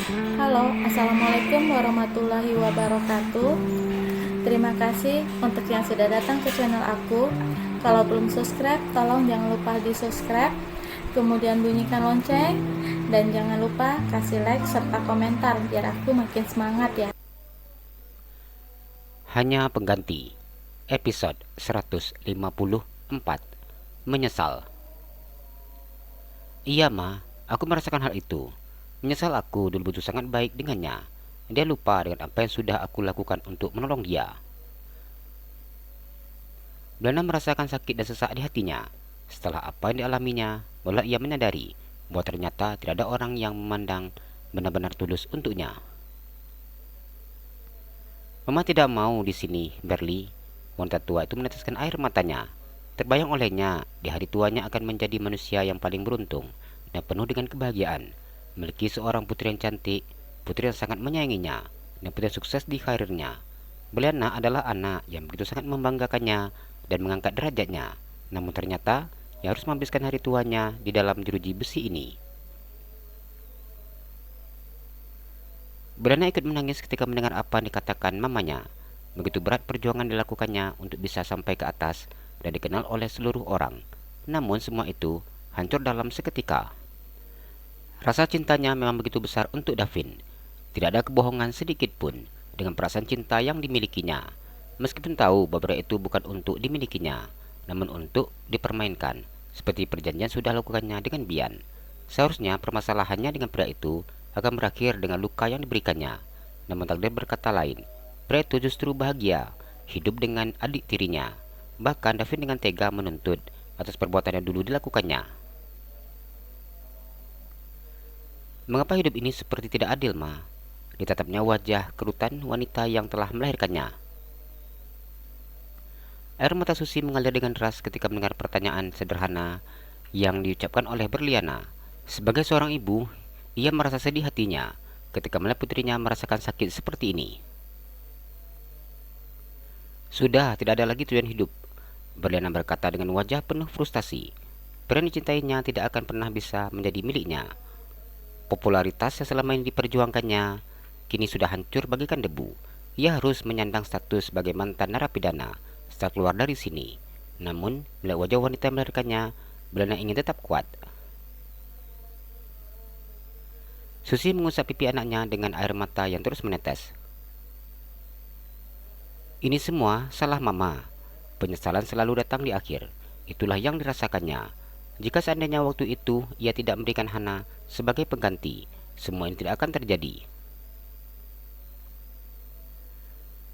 Halo, Assalamualaikum warahmatullahi wabarakatuh. Terima kasih untuk yang sudah datang ke channel aku. Kalau belum subscribe, tolong jangan lupa di subscribe, kemudian bunyikan lonceng, dan jangan lupa kasih like serta komentar biar aku makin semangat ya. Hanya pengganti. Episode 154. Menyesal. Iya ma, aku merasakan hal itu. Menyesal aku dulu begitu sangat baik dengannya. Dia lupa dengan apa yang sudah aku lakukan untuk menolong dia. Belanda merasakan sakit dan sesak di hatinya. Setelah apa yang dialaminya, mulai ia menyadari bahwa ternyata tidak ada orang yang memandang benar-benar tulus untuknya. Mama tidak mau di sini, Berli. Wanita tua itu meneteskan air matanya. Terbayang olehnya, di hari tuanya akan menjadi manusia yang paling beruntung dan penuh dengan kebahagiaan. Memiliki seorang putri yang cantik, putri yang sangat menyayanginya, dan putri yang sukses di karirnya. Beliana adalah anak yang begitu sangat membanggakannya dan mengangkat derajatnya. Namun ternyata, ia harus menghabiskan hari tuanya di dalam jeruji besi ini. Belanda ikut menangis ketika mendengar apa yang dikatakan mamanya. Begitu berat perjuangan dilakukannya untuk bisa sampai ke atas dan dikenal oleh seluruh orang. Namun semua itu hancur dalam seketika. Rasa cintanya memang begitu besar untuk Davin. Tidak ada kebohongan sedikit pun dengan perasaan cinta yang dimilikinya. Meskipun tahu bahwa itu bukan untuk dimilikinya, namun untuk dipermainkan, seperti perjanjian sudah lakukannya dengan Bian. Seharusnya permasalahannya dengan pria itu akan berakhir dengan luka yang diberikannya. Namun takdir berkata lain. Pria itu justru bahagia, hidup dengan adik tirinya. Bahkan Davin dengan tega menuntut atas perbuatan yang dulu dilakukannya. Mengapa hidup ini seperti tidak adil, Ma? Ditatapnya wajah kerutan wanita yang telah melahirkannya. Air mata Susi mengalir dengan deras ketika mendengar pertanyaan sederhana yang diucapkan oleh Berliana. Sebagai seorang ibu, ia merasa sedih hatinya ketika melihat putrinya merasakan sakit seperti ini. Sudah tidak ada lagi tujuan hidup, Berliana berkata dengan wajah penuh frustasi. Pria yang dicintainya tidak akan pernah bisa menjadi miliknya. Popularitas yang selama ini diperjuangkannya kini sudah hancur bagaikan debu. Ia harus menyandang status sebagai mantan narapidana setelah keluar dari sini. Namun, melihat wajah wanita yang melahirkannya, Belanda ingin tetap kuat. Susi mengusap pipi anaknya dengan air mata yang terus menetes. Ini semua salah mama. Penyesalan selalu datang di akhir. Itulah yang dirasakannya. Jika seandainya waktu itu ia tidak memberikan Hana sebagai pengganti, semua ini tidak akan terjadi.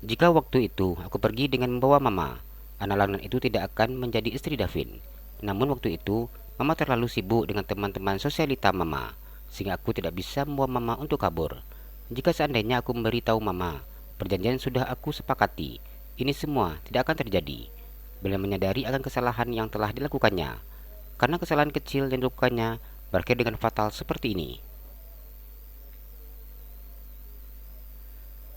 Jika waktu itu aku pergi dengan membawa mama, anak lanang itu tidak akan menjadi istri Davin. Namun waktu itu, mama terlalu sibuk dengan teman-teman sosialita mama, sehingga aku tidak bisa membawa mama untuk kabur. Jika seandainya aku memberitahu mama, perjanjian sudah aku sepakati, ini semua tidak akan terjadi. Beliau menyadari akan kesalahan yang telah dilakukannya. Karena kesalahan kecil yang dilakukannya berakhir dengan fatal seperti ini.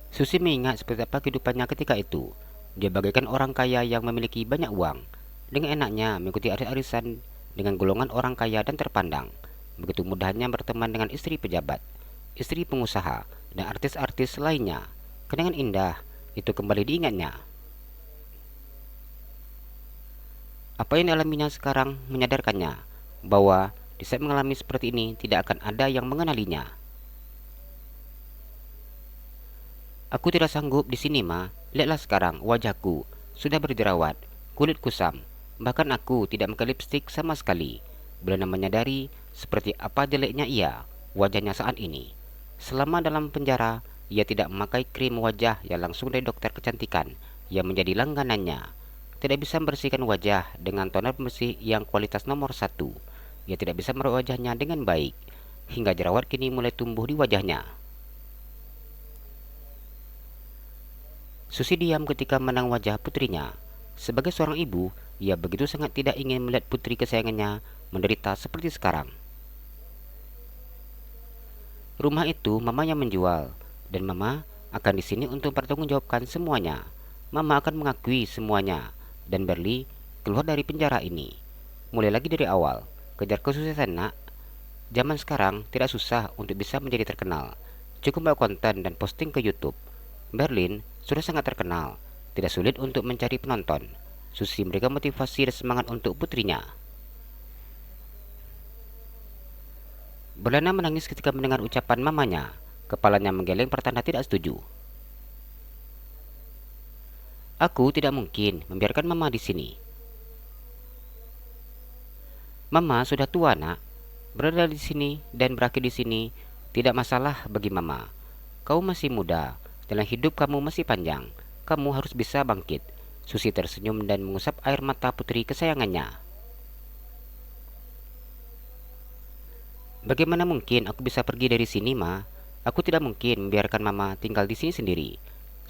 Susi mengingat seperti apa kehidupannya ketika itu. Dia bagaikan orang kaya yang memiliki banyak uang. Dengan enaknya mengikuti aris-arisan dengan golongan orang kaya dan terpandang. Begitu mudahnya berteman dengan istri pejabat, istri pengusaha, dan artis-artis lainnya. Kenangan indah itu kembali diingatnya. Apa yang dialaminya sekarang menyadarkannya bahwa di saat mengalami seperti ini tidak akan ada yang mengenalinya. Aku tidak sanggup di sini, Ma. Lihatlah sekarang wajahku sudah berjerawat, kulit kusam. Bahkan aku tidak memakai lipstik sama sekali. Belanda menyadari seperti apa jeleknya ia wajahnya saat ini. Selama dalam penjara, ia tidak memakai krim wajah yang langsung dari dokter kecantikan yang menjadi langganannya. Tidak bisa membersihkan wajah dengan toner pembersih yang kualitas nomor 1. Ia tidak bisa merawat wajahnya dengan baik, hingga jerawat kini mulai tumbuh di wajahnya. Susi diam ketika menang wajah putrinya. Sebagai seorang ibu, ia begitu sangat tidak ingin melihat putri kesayangannya menderita seperti sekarang. Rumah itu mamanya menjual, dan mama akan di sini untuk mempertanggungjawabkan semuanya. Mama akan mengakui semuanya, dan Berli keluar dari penjara ini. Mulai lagi dari awal, kejar kesuksesan nak. Zaman sekarang tidak susah untuk bisa menjadi terkenal. Cukup buat konten dan posting ke YouTube. Berlin sudah sangat terkenal, tidak sulit untuk mencari penonton. Susi memberikan motivasi dan semangat untuk putrinya. Berliana menangis ketika mendengar ucapan mamanya. Kepalanya menggeleng pertanda tidak setuju. Aku tidak mungkin membiarkan mama di sini. Mama sudah tua, nak. Berada di sini dan berakhir di sini tidak masalah bagi mama. Kau masih muda, dalam hidup kamu masih panjang. Kamu harus bisa bangkit. Susi tersenyum dan mengusap air mata putri kesayangannya. Bagaimana mungkin aku bisa pergi dari sini, Ma? Aku tidak mungkin membiarkan mama tinggal di sini sendiri.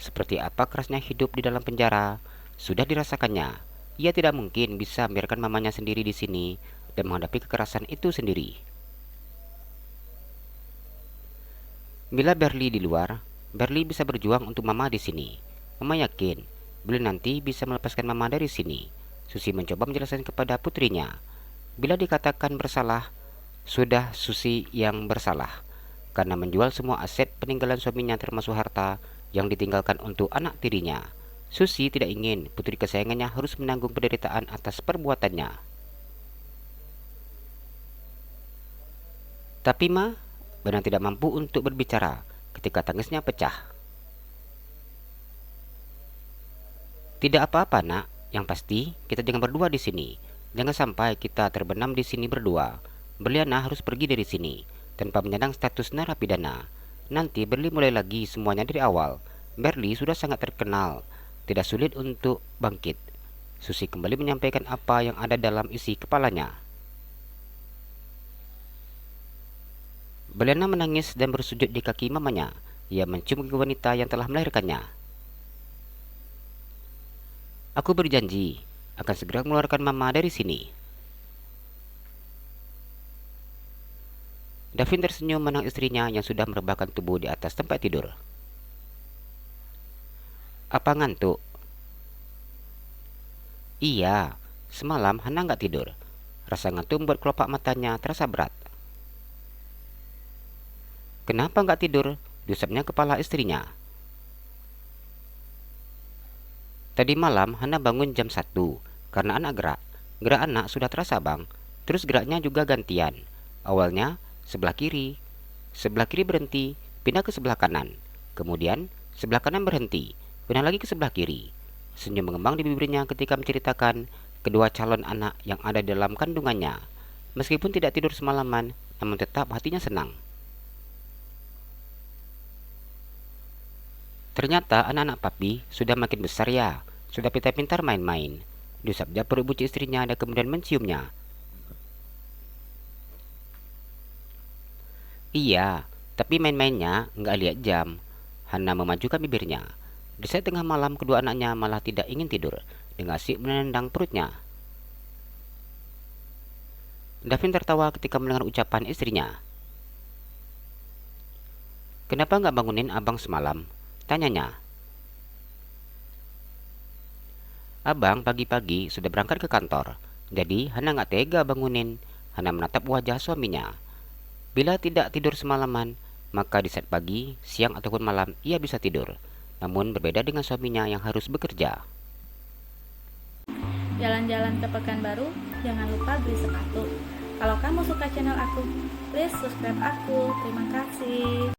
Seperti apa kerasnya hidup di dalam penjara, sudah dirasakannya. Ia tidak mungkin bisa membiarkan mamanya sendiri di sini dan menghadapi kekerasan itu sendiri. Bila Berli di luar, Berli bisa berjuang untuk mama di sini. Mama yakin, bila nanti bisa melepaskan mama dari sini. Susi mencoba menjelaskan kepada putrinya. Bila dikatakan bersalah, sudah Susi yang bersalah. Karena menjual semua aset peninggalan suaminya termasuk harta yang ditinggalkan untuk anak tirinya. Susi tidak ingin putri kesayangannya harus menanggung penderitaan atas perbuatannya. Tapi Ma, Benang tidak mampu untuk berbicara ketika tangisnya pecah. Tidak apa-apa, nak. Yang pasti kita jangan berdua di sini. Jangan sampai kita terbenam di sini berdua. Berliana harus pergi dari sini tanpa menyandang status narapidana. Nanti Berli mulai lagi semuanya dari awal. Berli sudah sangat terkenal, tidak sulit untuk bangkit. Susi kembali menyampaikan apa yang ada dalam isi kepalanya. Berliana menangis dan bersujud di kaki mamanya. Ia mencium kaki wanita yang telah melahirkannya. Aku berjanji akan segera mengeluarkan mama dari sini. Davin tersenyum menang istrinya yang sudah merebahkan tubuh di atas tempat tidur. Apa ngantuk? Iya, semalam Hana nggak tidur. Rasa ngantuk membuat kelopak matanya terasa berat. Kenapa nggak tidur? Diusapnya kepala istrinya. Tadi malam Hana bangun jam 1 karena anak gerak. Gerak anak sudah terasa bang. Terus geraknya juga gantian. Awalnya sebelah kiri berhenti, pindah ke sebelah kanan. Kemudian sebelah kanan berhenti, pindah lagi ke sebelah kiri. Senyum mengembang di bibirnya ketika menceritakan kedua calon anak yang ada dalam kandungannya. Meskipun tidak tidur semalaman, namun tetap hatinya senang. Ternyata anak-anak papi sudah makin besar ya, sudah pintar-pintar main-main. Diusapnya perut buci istrinya dan kemudian menciumnya. Iya, tapi main-mainnya nggak lihat jam. Hana memajukan bibirnya. Di saat tengah malam kedua anaknya malah tidak ingin tidur, dengan asik menendang perutnya. Davin tertawa ketika mendengar ucapan istrinya. Kenapa nggak bangunin abang semalam? Tanyanya. Abang pagi-pagi sudah berangkat ke kantor, jadi Hana nggak tega bangunin. Hana menatap wajah suaminya. Bila tidak tidur semalaman, maka di saat pagi, siang ataupun malam ia bisa tidur. Namun berbeda dengan suaminya yang harus bekerja. Jalan-jalan ke Pekanbaru, jangan lupa beli sepatu. Kalau kamu suka channel aku, please subscribe aku. Terima kasih.